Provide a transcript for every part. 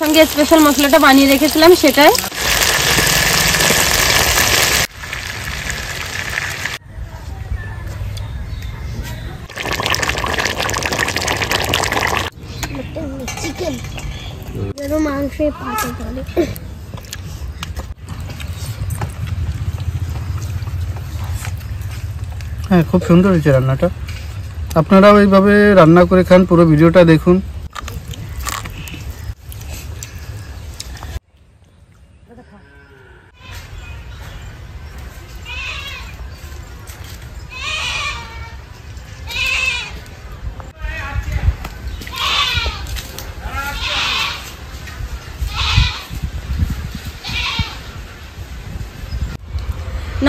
সঙ্গে স্পেশাল মশলাটা বানিয়ে রেখেছিলাম সেটাই। হ্যাঁ, খুব সুন্দর হয়েছে রান্নাটা। আপনারাও এইভাবে রান্না করে খান, পুরো ভিডিওটা দেখুন।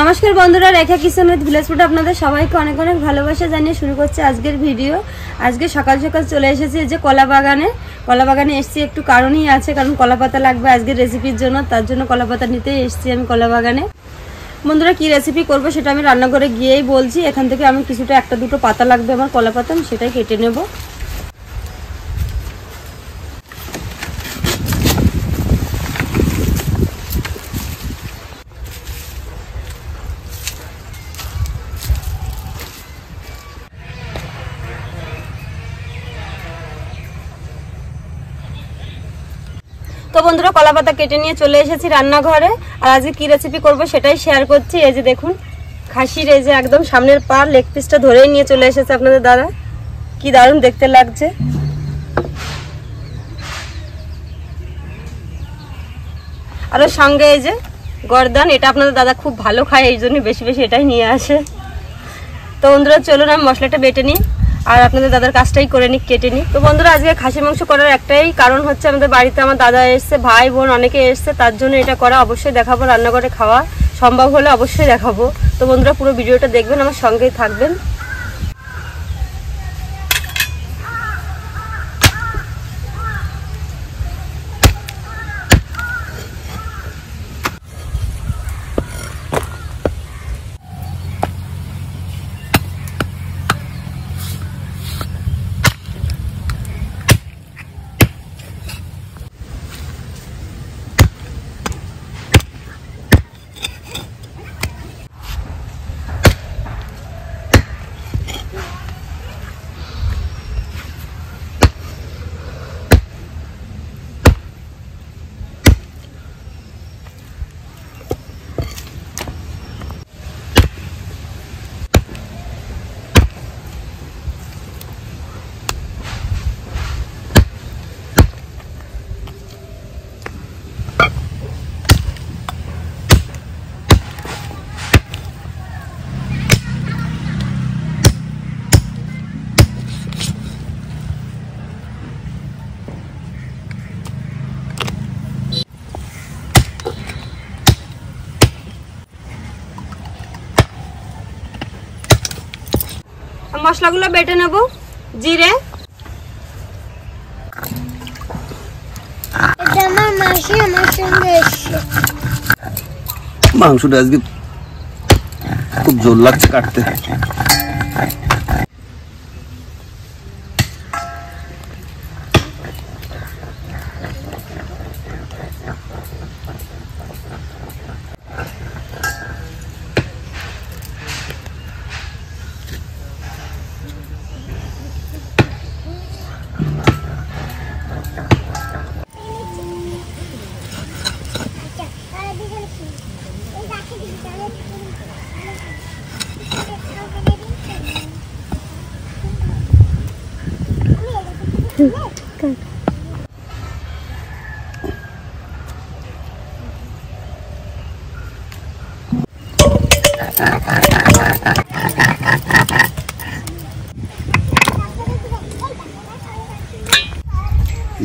নমস্কার বন্ধুরা, রেখা কিচেন উইথ ভিলেজ ফুড আপনাদের সবাইকে অনেক অনেক ভালোবাসা জানিয়ে শুরু করছে আজকের ভিডিও। আজকে সকাল সকাল চলে এসেছি এই যে কলা বাগানে এসেছি। একটু কারণই আছে, কারণ কলা পাতা লাগবে আজকের রেসিপির জন্য, তার জন্য কলা পাতা নিতেই এসেছি আমি কলা বাগানে। বন্ধুরা কি রেসিপি করবো সেটা আমি রান্নাঘরে গিয়েই বলছি। এখান থেকে আমি কিছুটা একটা দুটো পাতা লাগবে আমার কলা পাতা, আমি সেটাই কেটে নেব। তো বন্ধুরা কলা পাতা কেটে নিয়ে চলে এসেছি রান্নাঘরে। আর আজকে কি রেসিপি করব সেটাই শেয়ার করছি। এই যে দেখুন খাসির এই যে একদম সামনের পা লেগ পিসটা ধরেই নিয়ে চলে এসেছে আপনাদের দাদা, কি দারুণ দেখতে লাগছে। আর ওর সঙ্গে এই যে গর্দান, এটা আপনাদের দাদা খুব ভালো খায়, এই জন্য বেশি বেশি এটাই নিয়ে আসে। তো বন্ধুরা চলুন আমি মশলাটা বেটে নিই আর আপনাদের দাদার কাজটাই করে নিই, কেটে নিই। তো বন্ধুরা আজকে খাসি মাংস করার একটাই কারণ হচ্ছে আমাদের বাড়িতে আমার দাদা এসছে, ভাই বোন অনেকে এসছে, তার জন্য এটা করা। অবশ্যই দেখাবো, রান্না করে খাওয়া সম্ভব হলে অবশ্যই দেখাবো। তো বন্ধুরা পুরো ভিডিওটা দেখবেন, আমার সঙ্গেই থাকবেন। মশলাগুলো বেটে নেব। জিরে, মাংসটা আজকে খুব জোর লাগছে কাটতে।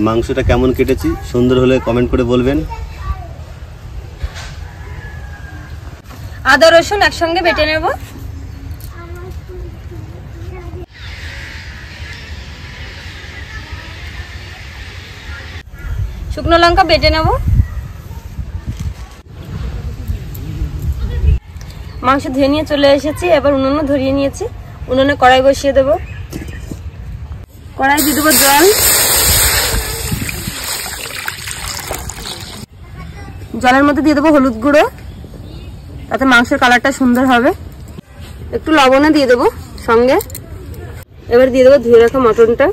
মাংসটা কেমন কেটেছি সুন্দর হলে কমেন্ট করে বলবেন। আদা রসুন একসঙ্গে বেটে নেব। শুকনো লঙ্কা বেটে নেব। মাংস ধুয়ে নিয়ে চলে এসেছি, এবার উনুনে ধরিয়ে নিয়েছি। উনুনে কড়াই বসিয়ে দেব। কড়াই দিয়ে দেবো জল। জলের মধ্যে দিয়ে দেবো হলুদ গুঁড়ো, তাতে মাংসের কালারটা সুন্দর হবে। একটু লবণও দিয়ে দেবো সঙ্গে। এবার দিয়ে দেবো ধুয়ে রাখা মটনটা।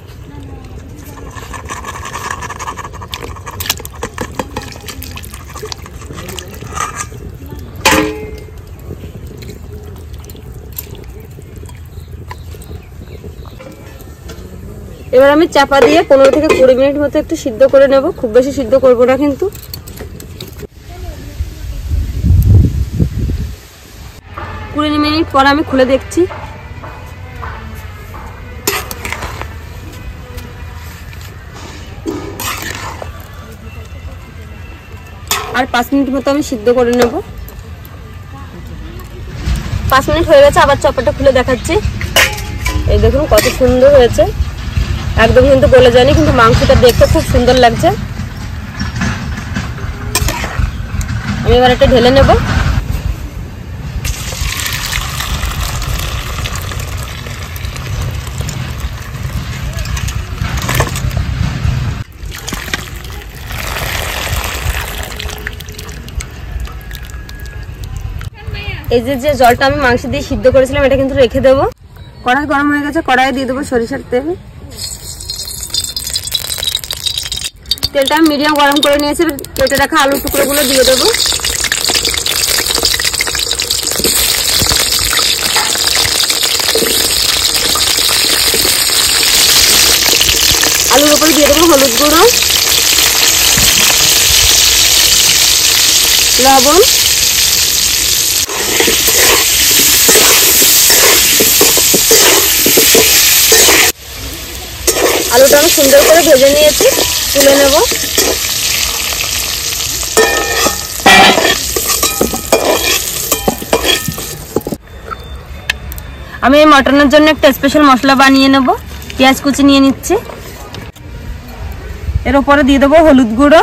এবার আমি চাপা দিয়ে 15 থেকে 20 মিনিট মতো একটু সিদ্ধ করে নেব, খুব বেশি সিদ্ধ করব না কিন্তু। 20 মিনিট পর আমি খুলে দেখছি। আর 5 মিনিট মতো আমি সিদ্ধ করে নেব। 5 মিনিট হয়ে গেছে, আবার চাপাটা খুলে দেখাচ্ছি। এই দেখুন কত সুন্দর হয়েছে, একদম কিন্তু গলে যায়নি, কিন্তু মাংসটা দেখতে খুব সুন্দর লাগছে। আমি এবার একটা ঢেলে নেব। এই যে জলটা আমি মাংস দিয়ে সিদ্ধ করেছিলাম এটা কিন্তু রেখে দেবো। কড়াই গরম হয়ে গেছে, কড়াইয়ে দিয়ে দেবো সরিষার তেল। তেলটা আমি মিডিয়াম গরম করে নিয়েছি। কেটে রাখা আলুর টুকরোগুলো দিয়ে দেবো। আলুর উপরে দিয়ে দেবো হলুদ গুঁড়ো, লবণ, আলুটা আমি সুন্দর করে ভেজে নিয়েছি, তুলে নেব। আমি এই মটনের জন্য একটা স্পেশাল মশলা বানিয়ে নেব। পেঁয়াজ কুচি নিয়ে নিচ্ছি। এর উপরে দিয়ে দেবো হলুদ গুঁড়ো,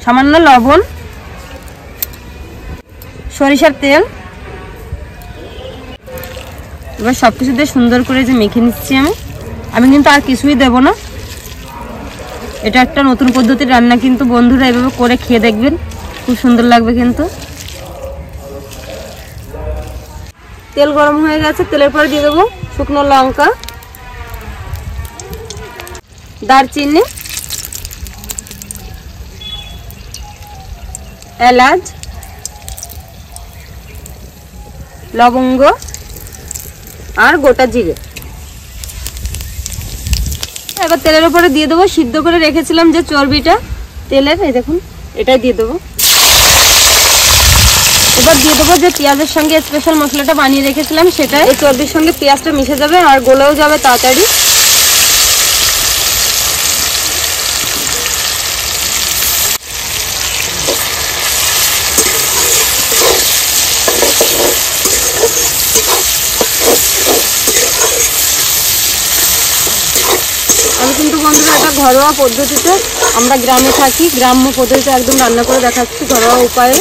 সামান্য লবণ, সরিষার তেল। এবার সবকিছু দিয়ে সুন্দর করে যে মেখে নিচ্ছি আমি কিন্তু আর কিছুই দেব না। এটা একটা নতুন পদ্ধতির রান্না, কিন্তু বন্ধুরা এভাবে করে খেয়ে দেখবেন, খুব সুন্দর লাগবে কিন্তু। তেল গরম হয়ে গেছে, তেলের পরে দিয়ে দেবো শুকনো লঙ্কা, দারচিনি, এলাচ, লবঙ্গ আর গোটা জিরে। এবার তেলের উপরে দিয়ে দেবো সিদ্ধ করে রেখেছিলাম যে চর্বিটা তেলের, এই দেখুন এটাই দিয়ে দেবো। এবার দিয়ে দেবো যে পেঁয়াজের সঙ্গে স্পেশাল মশলাটা বানিয়ে রেখেছিলাম সেটা। এই চর্বির সঙ্গে পেঁয়াজটা মিশে যাবে আর গলেও যাবে তাড়াতাড়ি। আমি কিন্তু বন্ধুরা এটা ঘরোয়া পদ্ধতিতে, আমরা গ্রামে থাকি, গ্রাম্য পদ্ধতিতে একদম রান্না করে দেখাচ্ছি ঘরোয়া উপায়ে।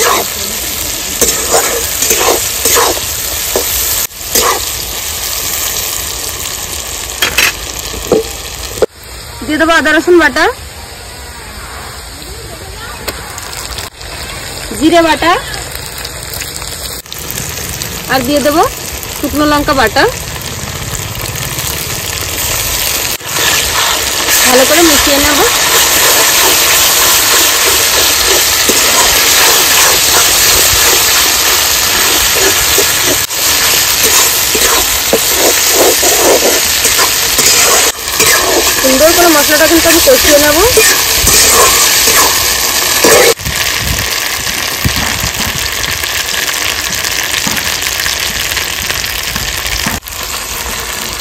দিয়ে দেবো আদা রসুন বাটা, জিরে বাটা, আর দিয়ে দেবো শুকনো লঙ্কা বাটা। ভালো করে মিশিয়ে নেব। সুন্দর করে মশলাটা কিন্তু আমি কষিয়ে নেব।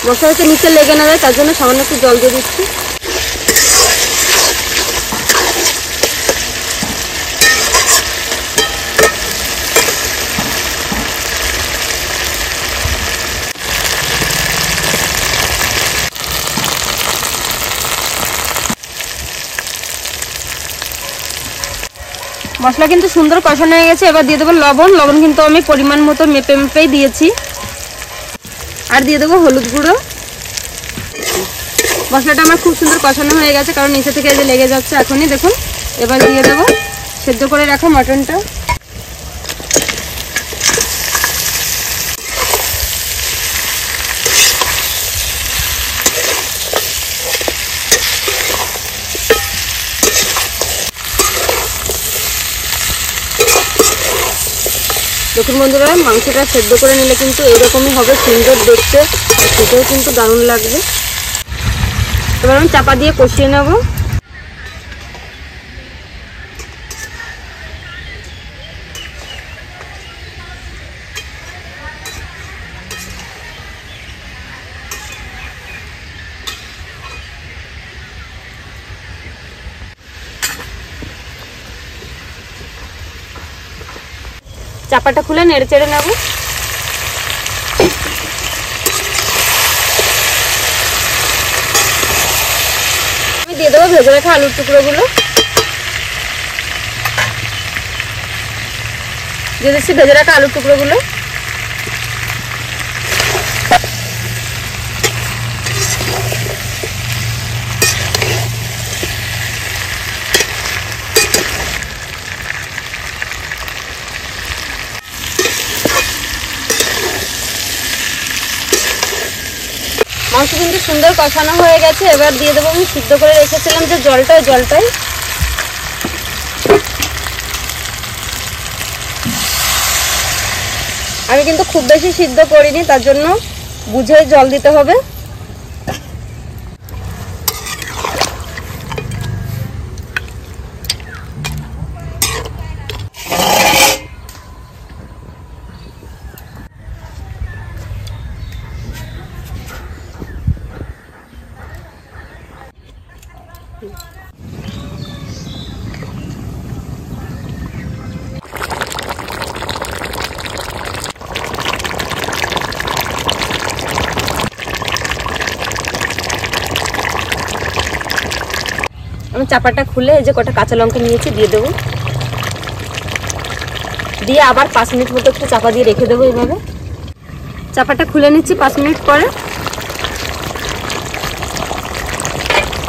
মশলাটা নিচে লেগে না যায় তার জন্য সামান্য একটু জল দিয়ে দিচ্ছি। মশলা কিন্তু সুন্দর কষানো হয়ে গেছে। এবার দিয়ে দেবো লবণ। লবণ কিন্তু আমি পরিমাণ মতো মেপে মেপেই দিয়েছি। আর দিয়ে দেবো হলুদ গুঁড়ো। মশলাটা আমার খুব সুন্দর কষানো হয়ে গেছে, কারণ নিচে থেকে যে লেগে যাচ্ছে এখনই দেখুন। এবার দিয়ে দেবো সেদ্ধ করে রাখা মাটনটা। দেখুন বন্ধুরা, মাংসটা সেদ্ধ করে নিলে কিন্তু এরকমই হবে, সুন্দর দেখতে, আর খেতেও কিন্তু দারুণ লাগবে। এবার আমি চাপা দিয়ে কষিয়ে নেব। চাপাটা খুলে নেড়ে চেড়ে নেব। আমি দিয়ে দেবো ভেজে রাখা আলুর টুকরোগুলো। দিয়ে দিচ্ছি ভেজে রাখা আলুর টুকরোগুলো। মাংস কিন্তু সুন্দর কষানো হয়ে গেছে। এবার দিয়ে দেবো আমি সিদ্ধ করে রেখেছিলাম যে জলটাই আমি কিন্তু খুব বেশি সিদ্ধ করিনি, তার জন্য বুঝে জল দিতে হবে। আমি চাপাটা খুলে এই যে কটা কাঁচা লঙ্কা নিয়েছি দিয়ে দেবো। দিয়ে আবার 5 মিনিট মতো একটু চাপা দিয়ে রেখে দেবো। এইভাবে চাপাটা খুলে নিচ্ছি 5 মিনিট পরে।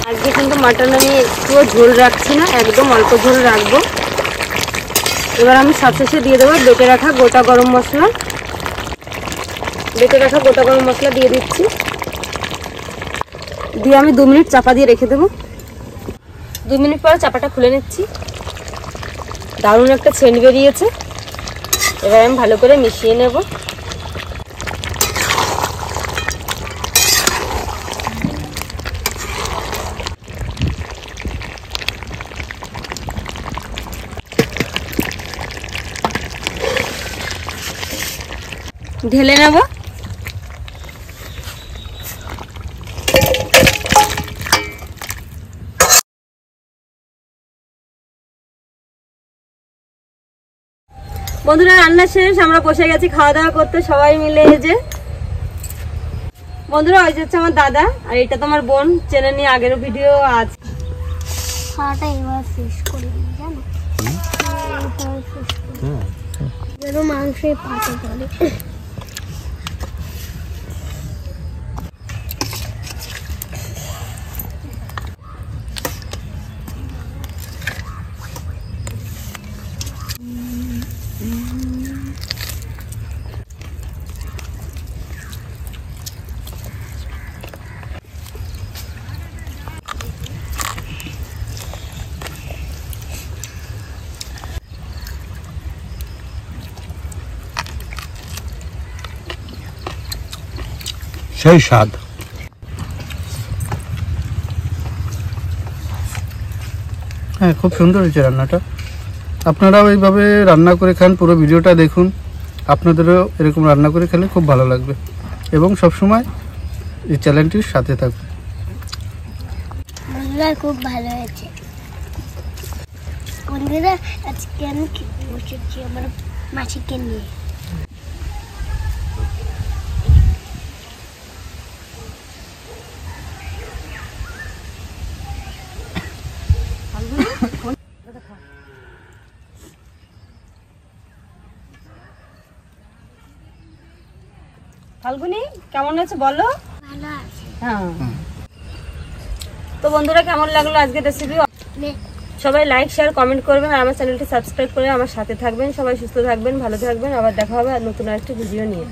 আজকে কিন্তু মাটন আমি একটুও ঝোল রাখছি না, একদম অল্প ঝোল রাখবো। এবার আমি সবশেষে দিয়ে দেবো বেটে রাখা গোটা গরম মশলা। দিয়ে দিচ্ছি। দিয়ে আমি 2 মিনিট চাপা দিয়ে রেখে দেবো। 2 মিনিট পরে চাপাটা খুলে নিচ্ছি। দারুণ একটা সেন্ট বেরিয়েছে। এবার আমি ভালো করে মিশিয়ে নেব। ঢেলে নেব। বন্ধুরা রান্না শেষ, আমরা বসে গেছি খাওয়া দাওয়া করতে সবাই মিলে। যে বন্ধুরা ওই যে হচ্ছে আমার দাদা, আর এটা তো আমার বোন, চেনে নিয়ে আগের ভিডিও আছে। খাওয়াটা এবার শেষ করে দিই, জানো যেন মাংসের পাতে পড়ে। সেই স্বাদ। হ্যাঁ, খুব সুন্দর হয়েছে রান্নাটা। আপনারাও এইভাবে রান্না করে খান, পুরো ভিডিওটা দেখুন। আপনাদেরও এরকম রান্না করে খেলে খুব ভালো লাগবে, এবং সবসময় এই চ্যানেলটির সাথে থাকবে। বন্ধুরা খুব ভালো হয়েছে। বন্ধুরা আজকে আমি খেতে বসেছি আমার মাসিকে নিয়ে। ফাল্গুনি কেমন আছে বলো? ভালো আছে। হ্যাঁ, তো বন্ধুরা কেমন লাগলো আজকে রেসিপি? সবাই লাইক শেয়ার কমেন্ট করবেন আর আমার চ্যানেলটি সাবস্ক্রাইব করে আমার সাথে থাকবেন। সবাই সুস্থ থাকবেন, ভালো থাকবেন। আবার দেখা হবে নতুন আরেকটা ভিডিও নিয়ে।